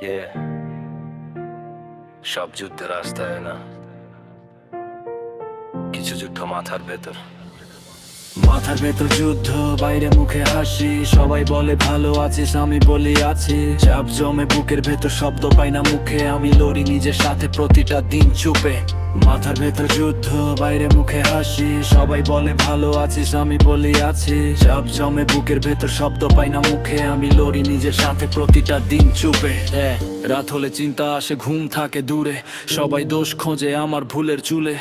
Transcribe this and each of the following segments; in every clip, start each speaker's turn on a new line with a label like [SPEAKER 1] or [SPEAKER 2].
[SPEAKER 1] Yeah, সব যুদ্ধের রাস্তায় না, কিছু যুদ্ধ মাথার ভেতর।
[SPEAKER 2] মাথার ভেতর যুদ্ধ, বাইরে মুখে হাসি। সবাই বলে ভালো আছিস, আমি বলি আছি। চাপ জমে বুকের ভেতর, শব্দ পাই না মুখে। আমি লড়ি নিজের সাথে প্রতিটা দিন চুপে। মাথার ভেতর যুদ্ধ, বাইরে মুখে হাসি। সবাই বলে ভালো আছিস, আমি বলি আছি। চাপ জমে বুকের ভেতর, শব্দ পাই না মুখে। আমি লড়ি নিজের সাথে প্রতিটা দিন চুপে। রাত হলে চিন্তা আসে, ঘুম থাকে দূরে। সবাই দোষ খোঁজে আমার ভুলের চুলে।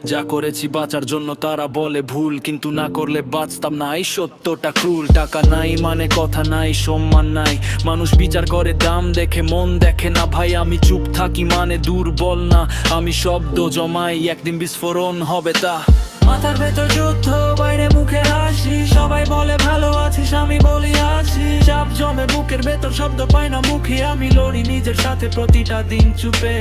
[SPEAKER 2] যা করেছি বাঁচার জন্য তারা বলে ভুল, কিন্তু না করলে বাঁচতাম না। এই সত্যটা ক্রুল। টাকা নাই মানে কথা নাই, সম্মান নাই। মানুষ বিচার করে দাম দেখে, মন দেখে না। ভাই আমি চুপ থাকি মানে দুর্বল না। আমি শব্দ জমাই, একদিন বিস্ফোরণ হবে তা। মাথার ভেতর যুদ্ধ, বাইরে মুখে হাসি। সবাই বলে ভালো আছিস, আমি বলি আছি। চাপ জমে বুকের ভেতর, শব্দ পাই না মুখে। আমি লড়ি নিজের সাথে প্রতিটা দিন চুপে।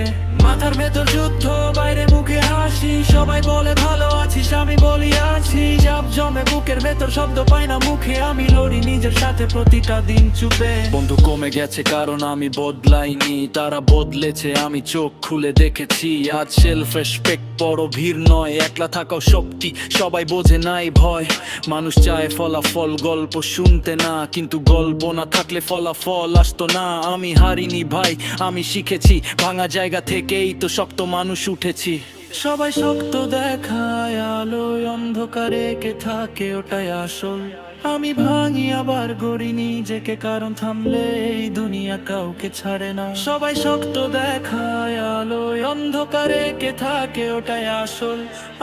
[SPEAKER 2] মাথার ভেতর যুদ্ধ, বাইরে মুখে হাসি। সবাই বলে ভালো আছিস, আমি বলি আছি। চাপ জমে বুকের ভেতর, শব্দ পাই না মুখে। আমি লড়ি নিজের সাথে প্রতিটা দিন চুপে। বন্ধু কমে গেছে কারণ আমি বদলাইনি, তারা বদলেছে আমি চোখ খুলে দেখেছি। আজ সেলফ রেসপেক্ট বড় ভিড় নয়, একলা থাকাও শক্তি। সবাই বোঝে নাই ভয়। মানুষ চায় ফলাফল, গল্প শুনতে না। কিন্তু গল্প না থাকলে ফলাফল আসতো না। আমি হারিনি ভাই, আমি শিখেছি। ভাঙা জায়গা থেকেই তো শক্ত মানুষ উঠেছি। সবাই শক্ত দেখায় আলোয়, অন্ধকারে কে থাকে ওটাই আসল। আমি ভাঙি আবার গড়ি নিজেকে, কারণ থামলে এই দুনিয়া কাউকে ছাড়ে না। সবাই শক্ত দেখায় আলোয়, অন্ধকারে কে থাকে ওটাই আসল।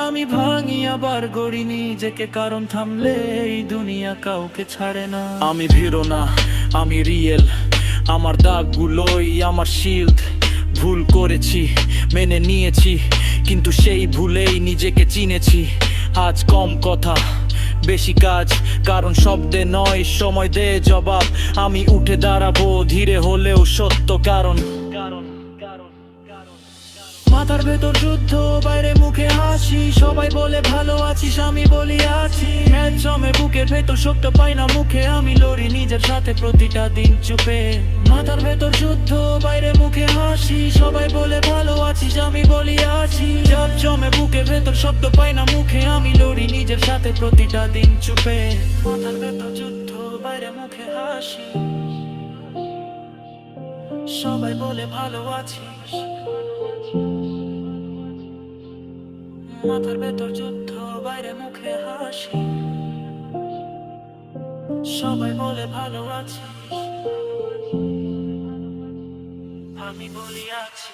[SPEAKER 2] আমি ভাঙি আবার গড়ি নিজেকে, কারণ থামলে এই দুনিয়া কাউকে ছাড়ে না। আমি ভীরু না, আমি রিয়েল। আমার দাগগুলোই আমার শিল্ড। ভুল করেছি, মেনে নিয়েছি, কিন্তু সেই ভুলেই নিজেকে চিনেছি। আজ কম কথা, বেশি কাজ, কারণ শব্দে নয় সময় দে জবাব। আমি উঠে দাঁড়াবো ধীরে হলেও সত্য, কারণ মাথার ভেতর যুদ্ধ, বাইরে মুখে হাসি। সবাই বলে ভালো আছিস, আমি বলি আছি। ম্যাচ জমে বুকের ভেতর, শক্ত পাই না মুখে। আমি লড়ি নিজের সাথে প্রতিটা দিন চুপে। মাথার ভেতর যুদ্ধ, বাইরে মুখে হাসি। সবাই বলে ভালো আছিস, আমি বলি আছি। চাপ জমে বুকের ভেতর, শব্দ পাই না মুখে। আমি লড়ি নিজের সাথে প্রতিটা দিন চুপে। মাথার ভেতর যুদ্ধ, বাইরে মুখে হাসি। সবাই বলে ভালো আছিস। মাথার ভেতর যুদ্ধ, বাইরে মুখে হাসি। সবাই বলে ভালো আছিস, আমি বলি আছি।